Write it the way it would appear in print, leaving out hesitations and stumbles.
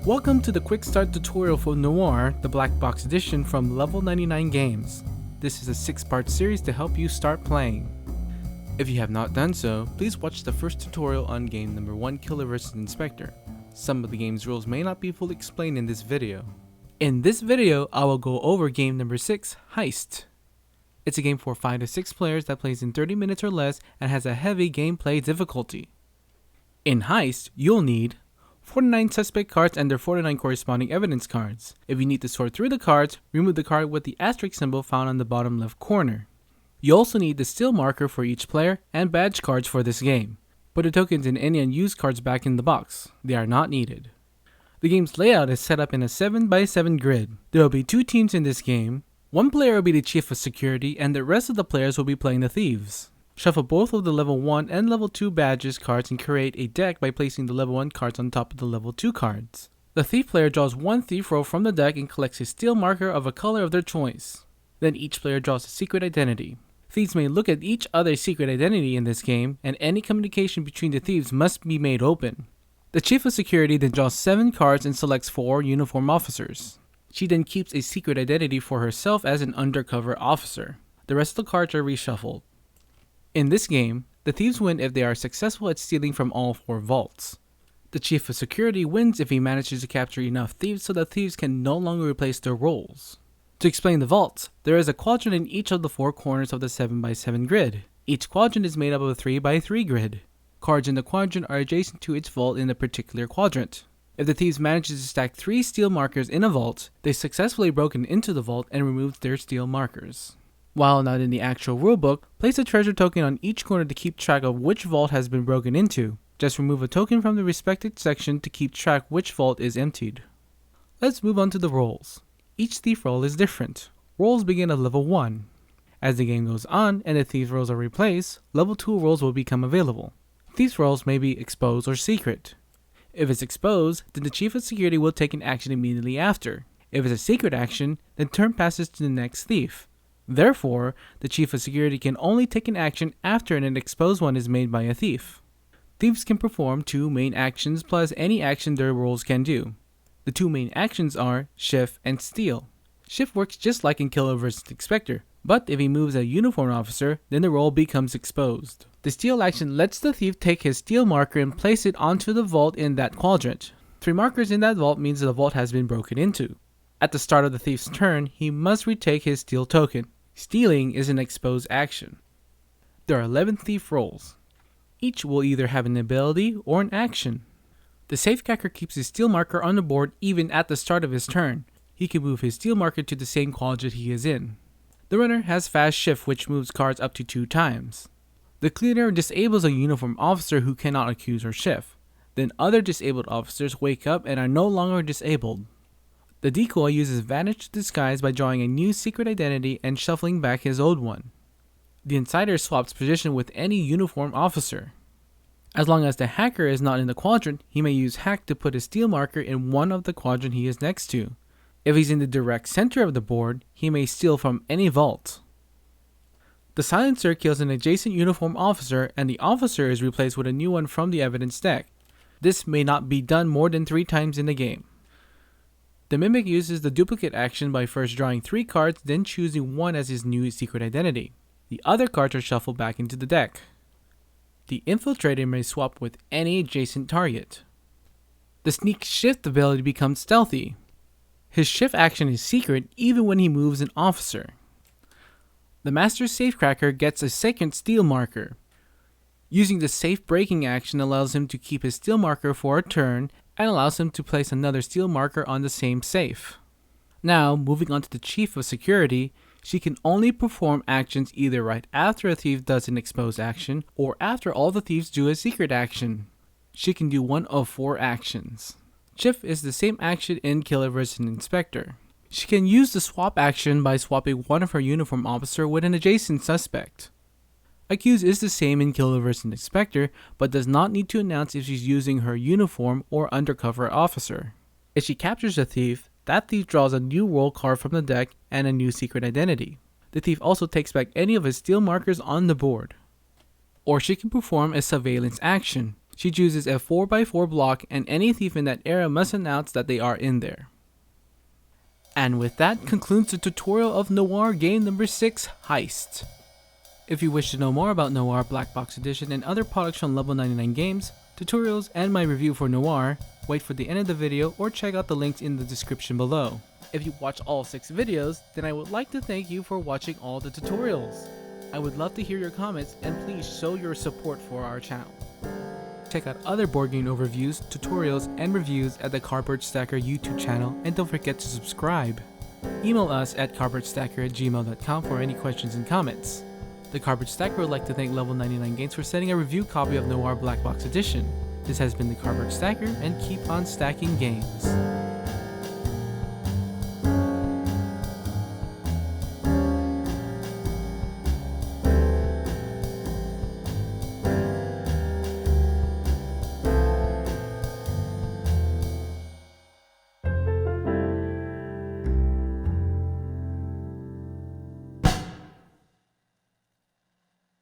Welcome to the quick start tutorial for Noir, the black box edition from Level 99 Games. This is a 6-part series to help you start playing. If you have not done so, please watch the first tutorial on game number 1, Killer vs Inspector. Some of the game's rules may not be fully explained in this video. In this video, I will go over game number 6, Heist. It's a game for 5 to 6 players that plays in 30 minutes or less and has a heavy gameplay difficulty. In Heist, you'll need 49 suspect cards and their 49 corresponding evidence cards. If you need to sort through the cards, remove the card with the asterisk symbol found on the bottom left corner. You also need the steal marker for each player and badge cards for this game. Put the tokens and any unused cards back in the box. They are not needed. The game's layout is set up in a 7x7 grid. There will be 2 teams in this game. One player will be the chief of security and the rest of the players will be playing the thieves. Shuffle both of the level 1 and level 2 badges cards and create a deck by placing the level 1 cards on top of the level 2 cards. The thief player draws 1 thief roll from the deck and collects a steal marker of a color of their choice. Then each player draws a secret identity. Thieves may look at each other's secret identity in this game, and any communication between the thieves must be made open. The chief of security then draws 7 cards and selects 4 uniform officers. She then keeps a secret identity for herself as an undercover officer. The rest of the cards are reshuffled. In this game, the thieves win if they are successful at stealing from all 4 vaults. The chief of security wins if he manages to capture enough thieves so that thieves can no longer replace their roles. To explain the vaults, there is a quadrant in each of the 4 corners of the 7x7 grid. Each quadrant is made up of a 3x3 grid. Cards in the quadrant are adjacent to its vault in a particular quadrant. If the thieves manage to stack 3 steal markers in a vault, they successfully broken into the vault and removed their steal markers. While not in the actual rulebook, place a treasure token on each corner to keep track of which vault has been broken into. Just remove a token from the respective section to keep track which vault is emptied. Let's move on to the roles. Each thief role is different. Roles begin at level 1. As the game goes on and the thief roles are replaced, level 2 roles will become available. Thief roles may be exposed or secret. If it's exposed, then the chief of security will take an action immediately after. If it's a secret action, then turn passes to the next thief. Therefore, the chief of security can only take an action after an exposed one is made by a thief. Thieves can perform 2 main actions plus any action their roles can do. The 2 main actions are Shift and Steal. Shift works just like in Killer vs Inspector, but if he moves a uniformed officer, then the role becomes exposed. The Steal action lets the thief take his steal marker and place it onto the vault in that quadrant. 3 markers in that vault means the vault has been broken into. At the start of the thief's turn, he must retake his steal token. Stealing is an exposed action. There are 11 thief roles. Each will either have an ability or an action. The safecracker keeps his steal marker on the board even at the start of his turn. He can move his steal marker to the same quadrant he is in. The runner has fast shift, which moves cards up to 2 times. The cleaner disables a uniform officer who cannot accuse or shift. Then other disabled officers wake up and are no longer disabled. The decoy uses Vanish to disguise by drawing a new secret identity and shuffling back his old one. The insider swaps position with any uniform officer. As long as the hacker is not in the quadrant, he may use Hack to put his steal marker in one of the quadrant he is next to. If he's in the direct center of the board, he may steal from any vault. The silencer kills an adjacent uniform officer and the officer is replaced with a new one from the evidence deck. This may not be done more than 3 times in the game. The Mimic uses the duplicate action by first drawing 3 cards, then choosing one as his new secret identity. The other cards are shuffled back into the deck. The Infiltrator may swap with any adjacent target. The Sneak Shift ability becomes stealthy. His shift action is secret even when he moves an officer. The Master Safecracker gets a second steal marker. Using the safe breaking action allows him to keep his steal marker for a turn and allows him to place another steal marker on the same safe. Now, moving on to the Chief of Security, she can only perform actions either right after a thief does an exposed action or after all the thieves do a secret action. She can do one of 4 actions. Shift is the same action in Killer vs Inspector. She can use the swap action by swapping one of her uniform officer with an adjacent suspect. Accuse is the same in Killer vs Inspector, but does not need to announce if she's using her uniform or undercover officer. If she captures a thief, that thief draws a new roll card from the deck and a new secret identity. The thief also takes back any of his steal markers on the board. Or she can perform a surveillance action. She chooses a 4x4 block, and any thief in that area must announce that they are in there. And with that concludes the tutorial of Noir game number 6, Heist. If you wish to know more about Noir Black Box Edition and other products from Level 99 Games, tutorials, and my review for Noir, wait for the end of the video or check out the links in the description below. If you watch all 6 videos, then I would like to thank you for watching all the tutorials. I would love to hear your comments, and please show your support for our channel. Check out other board game overviews, tutorials, and reviews at the Cardboard Stacker YouTube channel, and don't forget to subscribe. Email us at cardboardstacker@gmail.com for any questions and comments. The Cardboard Stacker would like to thank Level 99 Games for sending a review copy of Noir Black Box Edition. This has been the Cardboard Stacker, and keep on stacking games.